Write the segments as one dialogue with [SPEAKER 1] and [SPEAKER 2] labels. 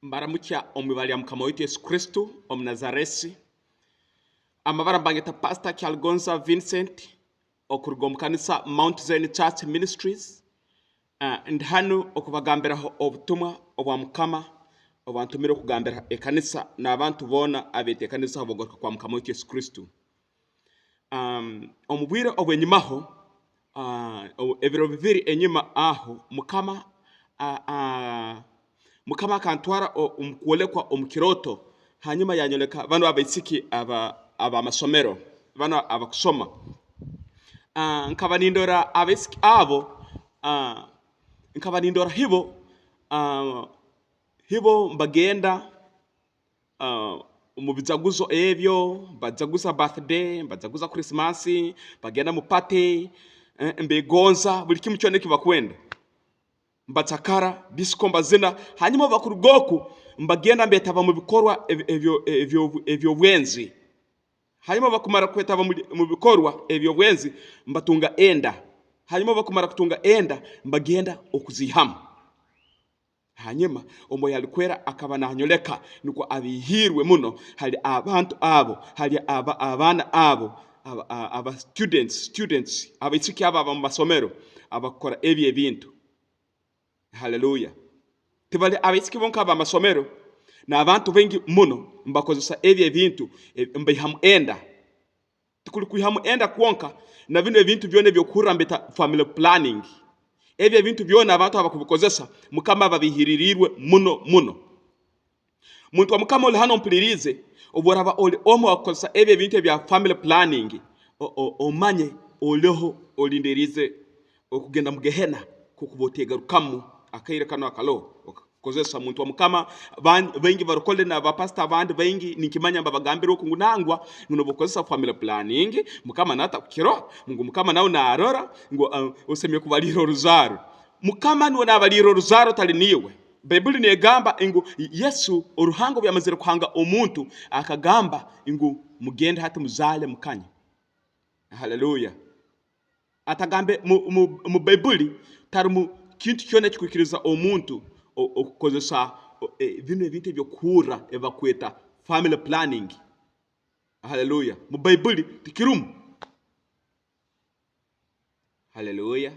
[SPEAKER 1] Mbaramukya omwibali ya mukama waitu Yesu Kristo omunazaresi amabara mbangeta Pastor Kyalgonza Vincent okuruga omu kanisa Mount Zion Church Ministries ndi hano okubagambiraho obutumwa obwa mukama obantumire okugambira ekanisa n'abantu bona abete ekanisa abogorka kwa mukama waitu Yesu Kristo. Omubwire obwenyimaho ebiro bibiri enyuma aho mukama akantwara omukuolekwa omukiroto hanyuma yanyoleka bano abaisiki aba masomero bano abakusoma nkaba nindora abaisiki abo nkaba nindora hibo mbagenda mu bizaguzo ebyo bazaguza birthday bazaguza Christmas bagenda mu party mbegonza buli kimu cyone kibakwenda mbatakara bisikomba zina hanyuma bakurugoku mbagenda mbetaba mu bikorwa evyo bwenzi hanyuma bakumara kwetaba mu bikorwa evyo bwenzi mbatunga enda hanyuma bakumara kutunga enda mbagenda okuzihamu hanyuma omoya alikwera akaba nanyoleka nuko abihiirwe muno hali abantu abo hali abana abo aba students abaisiki aba mu masomero abakora ebye bintu. Hallelujah. Tibali abaisiki bonka aba masomero na abantu bengi muno mbakozesa ebye bintu mbihamu enda tukuli kuhamu enda kwonka na bino ebintu byone byokurambeta family planning ebye bintu byona abantu abakubikozesa mukama babihiririrwe muno muntu wa mukama oli hano mpulirize oboraba oli omo akozesa ebye bintu bya family planning omanye oleho olinderize okugenda mugehena kukubotega rukamu akaire kano akalo kozesa muntu wa mukama bengi barokole na bapasta abandi bengi nikimanya babagambira okungunangwa nguno bokozesa family planning mukama nata kukiro mungu mukama nawo narora ngo osemye kubaliro ruzaro mukama niwe nabaliro ruzaro taliniwe Bible negamba ingu Yesu oruhango byamazire kuhanga omuntu akagamba ingu mugende hati muzale mukanya. Hallelujah. Atagambe mu Bible tarumu kintu cyone kikwikiriza omuntu okukozesa bino ebintu byokura evakweta family planning. Hallelujah. Mu Bible tikirumu. Hallelujah.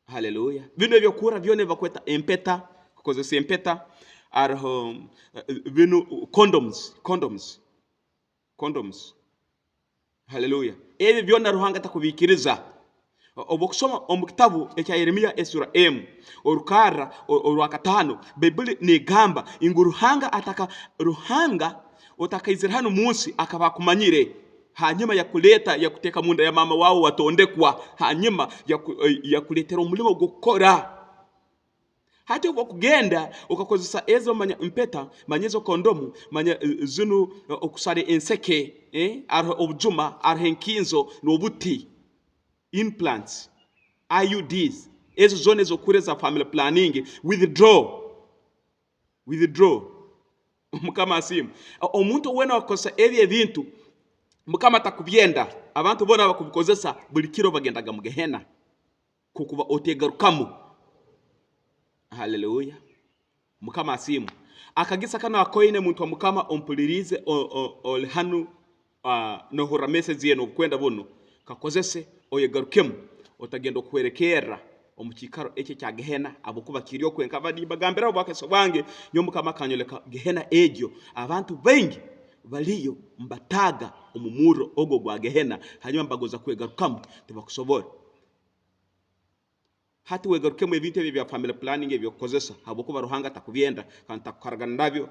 [SPEAKER 1] Hallelujah. Bino byokura byone evakweta empeta kukozesa empeta araho bino condoms. Hallelujah. Ebi byona ruhanga takubikiriza obokusoma omukitabu ekya Yeremia esura M orukara orwakatano Bible negamba inguruhanga ataka ruhanga otakaizira hano munsi akaba kumanyire hanyuma ya kuleta ya kuteka munda ya mama wao watondekwa hanyuma ya kuletera omulimo gukora hati okugenda okakozesa ezo manya impeta manyezo kondomu manya zinu okusare enseke arho obujuma arho enkinzo nobuti implants IUDs ezo zone zokureza family planning withdraw mukama asimu omuntu wena wakosa ebye bintu mukama takubyenda abantu bona bakubikozesa buli kiro bagendaga mugehena kukuba otegarukamu. Hallelujah. Mukama asimu akagisa kana akoine muntu wa mukama ompulirize olhanu no hora message yeno kwenda bono kakozese oyegarukemu otagenda kwerekera omukikaro eke kya gehena abokuba kiriyo kwenka badi bagambira bwakaso bange nyo mukama kanyoleka gehena ejyo abantu bengi baliyo mbataga omumuro ogo gwa gehena hanyuma mbagoza kwegarukamu tebakusobora hati wegarukemu ebintu ebyo bya family planning ebyo kozesa abokuba ruhanga takubyenda kandi takukaragana nabyo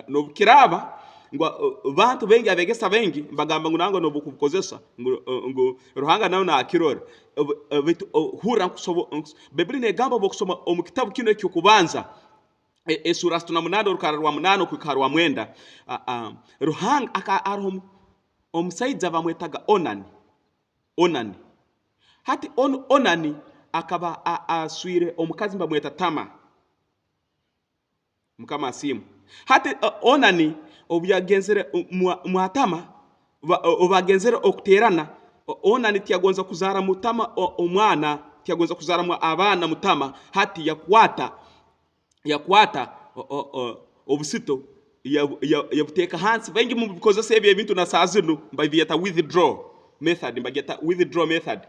[SPEAKER 1] no bukiraba ngo bantu bengi abegesa bengi mbagamba ngunango no bukukozesa ngo ruhanga nawo na akirora bitu hura kusobo Bible negamba bokusoma omukitabu kino ekyo kubanza esura 8 urukara rwa 8 kwikara rwa 9 ruhanga aka arhom omusaiza bamwetaga onani hati onani akaba aswire omukazi mbamweta Tama mukama asimu hati onani obyagenzere mwatama obagenzere okuterana onani tiyagonza kuzara mutama omwana tiyagonza kuzara mu abana mutama hati yakwata obusito yabuteka hansi bengi mu bikozesa ebyo ebintu na sazino mbavyeta withdraw method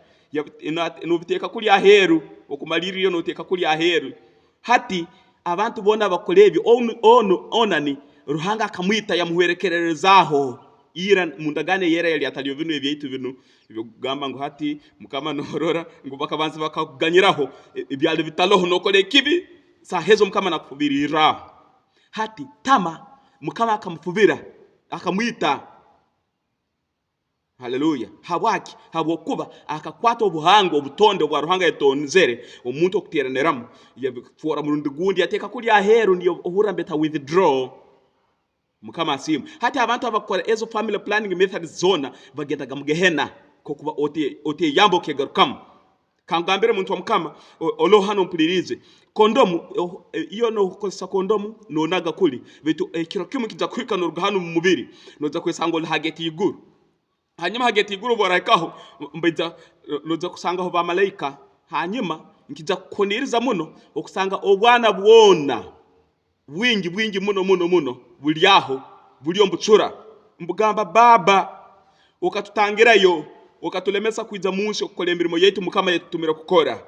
[SPEAKER 1] nobiteka kuri aheru okumaliriyo noteka kuri aheru hati abantu bona bakolebyo onani ruhanga akamwita yamuherekererezaho ira mundagane yera yali ataliyo bino ebyaitu bino byogamba ngo hati mukama norora ngo bakabanza bakaganyiraho ibyali bitaloho nokole kibi sahezo mukama nakufubirira hati tama mukama akamufubira akamwita. Haleluya. Habwaki habwokuba akakwata obuhango obutonde bwa ruhanga yetonzere omuntu okuteraneramu yabifora murundi gundi yateka kuri aheru niyo ohura mbeta withdraw mukama asimu hati abantu abakora ezo family planning methods zona bagenda mugehena kokuba ote yambo kegarukamu kangambere muntu wa mukama olohano mpulirize kondomu iyo no kosa kondomu nonaga kuli bitu kiro kimu kiza kwika no ruhano mu mubiri noza kwesanga hageti iguru hanyuma hageti iguru borakaho mbiza noza kusangaho ba malaika hanyuma nkiza kukoniriza muno okusanga obwana bwona bwingi muno bulyaho bulyo mbucura mbugamba baba ukatutangirayo ukatulemesa kwiza munsi okukola emirimo yetu mukama yetutumira kukora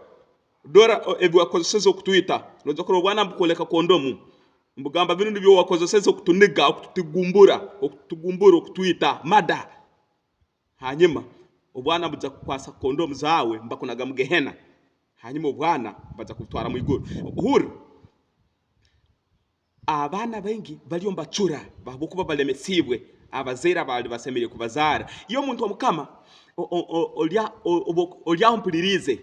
[SPEAKER 1] dora ebi wakozeseza okutwita noza kora obwana mbukoleka kondomu mbugamba bino nibyo wakozeseza okutuniga okutigumbura okutwita mada hanyuma obwana buza kukwasa kondomu zawe mbakunaga mugehena hanyuma obwana baza kutwara mu iguru uhuru abana bengi baliyo mbacura babukuba balemesibwe abazera bali basemere kubazara iyo muntu wa mukama olya mpulirize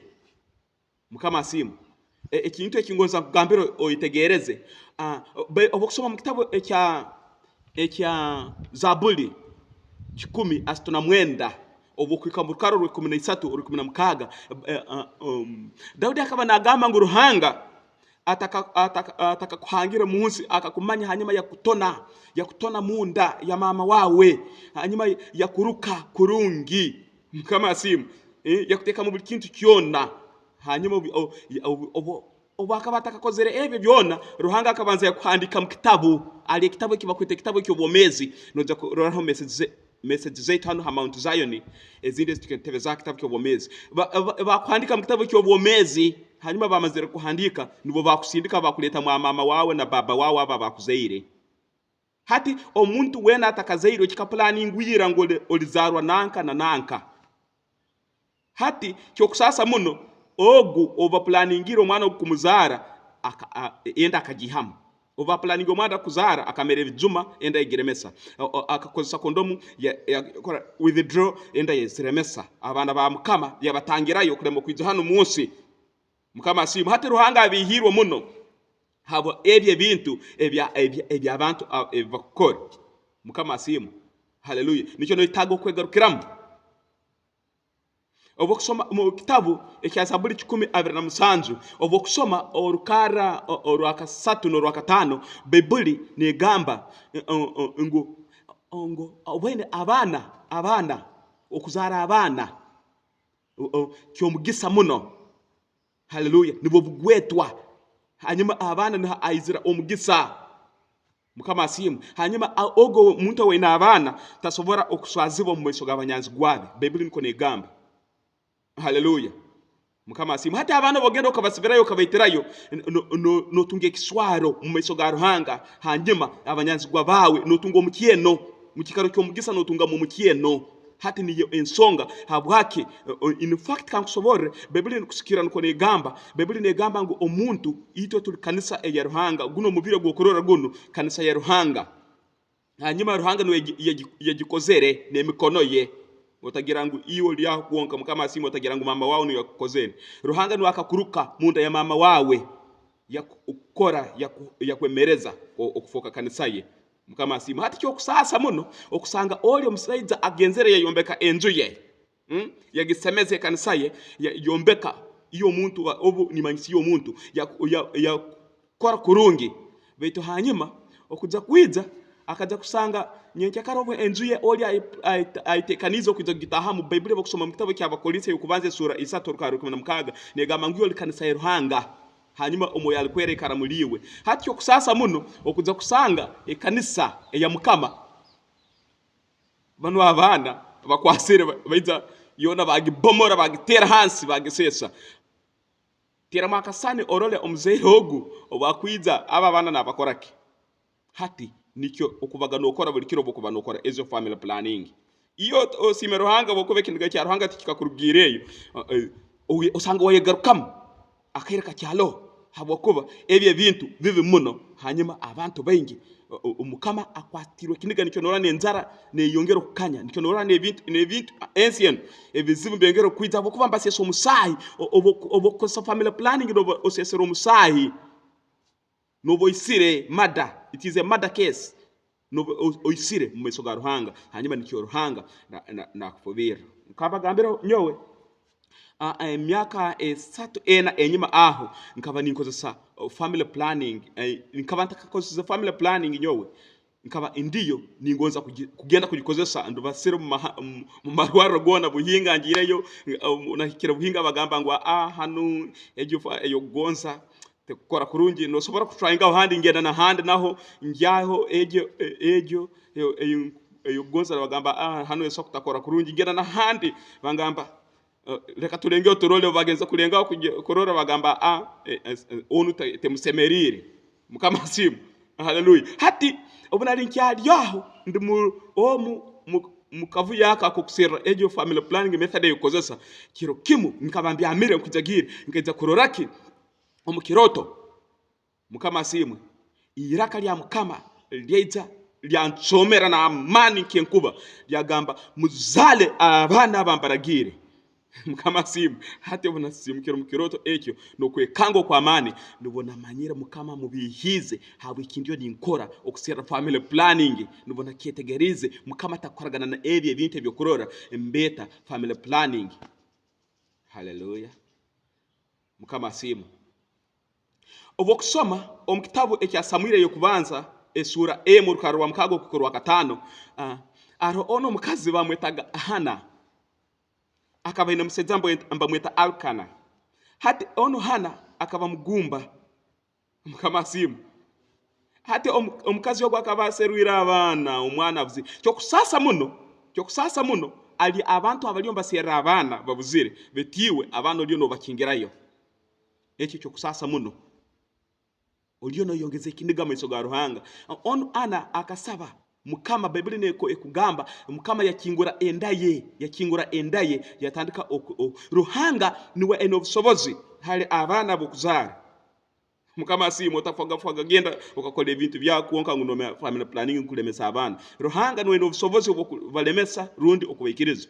[SPEAKER 1] mukama asimu ekintu ekingoza kugambira oyitegereze obokusoma mu kitabo ekya Zaburi 10:9 obukwika mu rukaro 13:16 Daudi akaba nagamba ngo ruhanga ataka kuhangira munsi akakumanya hanyuma yakutona munda ya mama wawe hanyuma yakuruka kurungi mukama asimu yakuteka mu buli kintu kyona hanyuma obakaba atakakozere ebyo byona ruhanga akabanza yakuhandika mu kitabu ali kitabu kibakwite kitabu cy'obomezi noza roraho message zetu hano ha Mount Zion ezinde zikentebeza kitabu cy'obomezi bakuhandika mu kitabu cy'obomezi hanyuma bamazere kuhandika nibo bakusindika bakuleta mwa mama wawe na baba wawe aba bakuzaire hati omuntu wena atakazaire kikaplaning wira ngo olizarwa nanka hati kyokusasa muno ogu over planingiro mwana okumuzara enda akajihamu over planning omwana kuzara akamere bijuma enda igeremesa akakozesa kondomu withdraw enda yesiremesa abana ba mukama yabatangirayo kuremo kwiza hano munsi mukama asimu hati ruhanga abihiirwe muno habo ebye bintu ebya abantu bakora mukama asimu. Haleluya. Nicho no itago kwegarukiramu obokusoma mu kitabu ekya Zaburi 10:27 obokusoma orukara orwakasatu n'orwakatano Bibuli negamba ngo obwene abana okuzara abana kyomugisa muno. Haleluya. Nibo bugwetwa hanyuma abana ni aizira omugisa mukama asimu hanyuma ogo muntu we n'abana tasobora okuswazibo mu mweso gabanyanzi gwabe Bibuli niko negamba. Haleluya. Mukama asimu hata abana bogenda okabasibirayo kabayitirayo no tunge kiswaro mu mweso ga ruhanga hanyuma abanyanzi gwabawe no tungo mukieno mukikaro cyo mugisa no tunga mu mukieno hati niyo ensonga habwake in fact kankusobore Bibuli nikusikira nko negamba Bibuli negamba ngo omuntu ito tuli kanisa ya ruhanga guno mubire gwokorora guno kanisa ya ruhanga hanyuma ruhanga no yagikozere nemikono ye otagira ngo iyo lya kuonka mukama asimu otagira ngo mama wawe no yakozere ruhanga no akakuruka munda ya mama wawe yakukora yakwemereza okufoka kanisa ye mukama asimu hati cyo kusasa muno okusanga oli omusaiza agenzere yayombeka enju ye yagisemeze kanisa ye yombeka iyo muntu obu nimanyisi iyo muntu ya kora kurungi beto hanyuma okuja kwiza akaja kusanga nyenke karobo enju ye oli aitekanizo kuja gitaha mu Bible bokusoma mu kitabo cy'abakorinto yokubanze sura 3:16 negamba ngo oli kanisa ya ruhanga hanyuma omoyo alikwerekana muliwe hati kusasa muno okuza kusanga ekanisa ya mukama bano abana bakwasire baiza yona bagibomora bagitera hansi bagisesa tera makasani orole omuzehe ogu obakwiza aba bana nabakoraki hati nikyo okubagana okora buli kiro bokubana okora ezo family planning iyo osime ruhanga bokobe kindiga cya ruhanga tikikakurugireyo osanga wayegarukam akaireka cyalo habokuba ebye bintu bibi muno hanyuma abantu baingi umukama akwatirwe kindiga nicyo norane nzara ne yongero kukanya nicyo norane ebintu ancient ebizibu bengero kwiza bokuba mbase musahi obokosa family planning no osesero musahi no boisire mada it is a murder case no oisire mu meso ga ruhanga hanyuma nicyo ruhanga na kufobira nkabagambira nyowe emyaka esatu ena enyuma aho nkaba ninkozesa family planning nkaba ntakakozesa family planning nyowe nkaba indiyo ningonza kugenda kugikozesa ndo basero mu marwaro gona buhinga ngireyo unahikira buhinga bagamba ngo hanu ejo gonza tekora kurungi no sobora kutryinga ahandi ngenda na handi naho njyaho ejo gonza bagamba hanu eso kutakora kurungi ngenda na handi bangamba reka turenge turole bagenza kurenga korora bagamba onu temusemerire mukama simu haleluya hati obunari nkyali yaho ndi mukavu yaka kukusera ejo family planning method yokozesa kiro kimu nkabambya amire nkujagire ngeza kuroraki omukiroto mukama simu iraka lya mukama lyeza lyanchomera na amani kenkuba lyagamba muzale abana bambaragire mukama simu hati ubona simukiro mukiroto ekyo no kwekango kwa amani nubona manyira mukama mubihize habwe kindiyo ninkora okusera family planning nubona kietegerize mukama takoragana na ebye bintu byo kurora mbeta family planning haleluya mukama simu obokusoma omukitabu ekya Samuel yokubanza esura mu rukarwa mukago kukorwa katano aro ono mukazi bamwetaga Hana akaba ina musedzambo ambamweta Alkana hati ono Hana akaba mugumba mukama simu hati omukazi yogwa akaba serwira abana omwana abuzi cyo kusasa muno ali abantu abaliomba sera abana babuzire betiwe abana olyo no bakingirayo ekyo cyo kusasa muno olyo no yongeze kindiga mweso ga ruhanga ono ana akasaba mukama Bible neko ekugamba mukama yakingura endaye yatandika ruhanga niwe enobusobozi hali abana bokuzara mukama simu otafaga genda ukakola ebintu byakuonka nguno family planning kulemesa abana ruhanga niwe enobusobozi balemesa rundi okubekirizo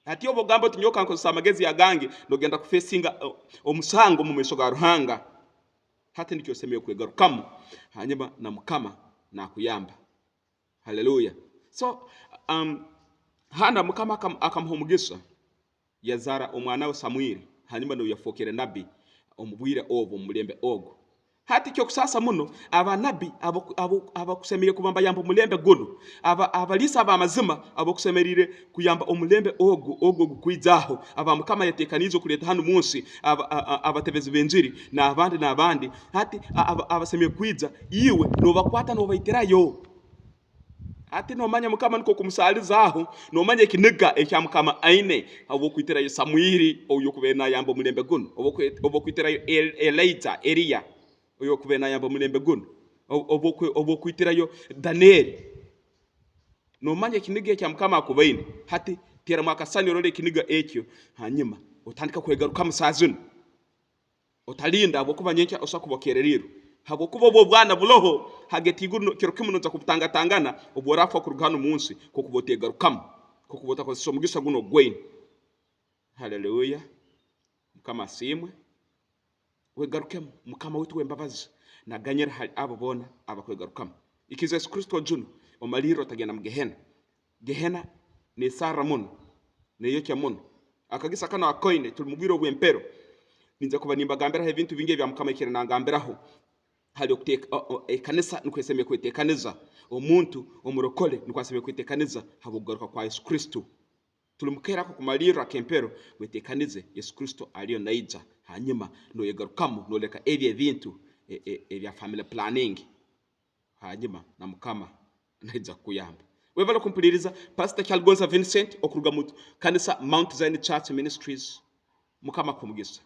[SPEAKER 1] hati obogambo tunyoka nkozesa amagezi yagange ndogenda kufesinga omusango mu meso ga ruhanga hati ndikyo semeye kwegarukamu hanyuma na mukama na kuyamba haleluya so Hana mukama akamuhumugisha yazara omwana we Samuel hanyuma no yafokere nabi omubwire obo mulembe ogo hati cyo kusasa muno abanabi abakusemeye kubamba yamba mulembe guno abalisa abamazima abakusemerire kuyamba omulembe ogo gukwizaho abamukama yatekanizo kuleta hano munsi abatebezi benziri na abandi hati abasemeye kwiza iwe no bakwata no bayitirayo hati no manya mukama niko kumusalizaho no manya ikiniga ekya mukama aine abokwitirayo Samuel oyo kubena yamba mulembe guno obokwitirayo Elia oyo kubena yamba mulembe guno obokwitirayo Daniel no manya ikiniga ekya mukama akubaine hati tera mwakasani orole ikiniga ekyo hanyuma otandika kwegaruka musazuni otalinda abokuba nyenka osakubokereriro habo kubo bwana buloho hageti guno kirokimuno za kutangatangana oborafa kurugano munsi kokubotega rukam kokubota ko somugisha guno gwen haleluya mukama simwe wegaruke mukama witu wembabazi na ganyera hali abo bona abakwegarukam ikiza Yesu Kristo juno omaliro tagena mgehena ni sara muno ne yokya muno akagisa kana akoine tulimubiro bwempero ninza kuba nimbagambira ebintu binge bya mukama ikira nangambiraho hali okuteka ekanisa nukweseme kwetekaniza omuntu omurokole nukwaseme kwetekaniza habugaruka kwa Yesu Kristo tulimukerako kumalira kempero wetekanize Yesu Kristo aliyo naija hanyuma noyegarukamo noleka ebyo ebintu ebya family planning hanyuma na mukama naija kuyamba. Webala kumpuliriza Pastor Kyalgonza Vincent okuruga mu kanisa Mount Zion Church Ministries. Mukama kumugisa.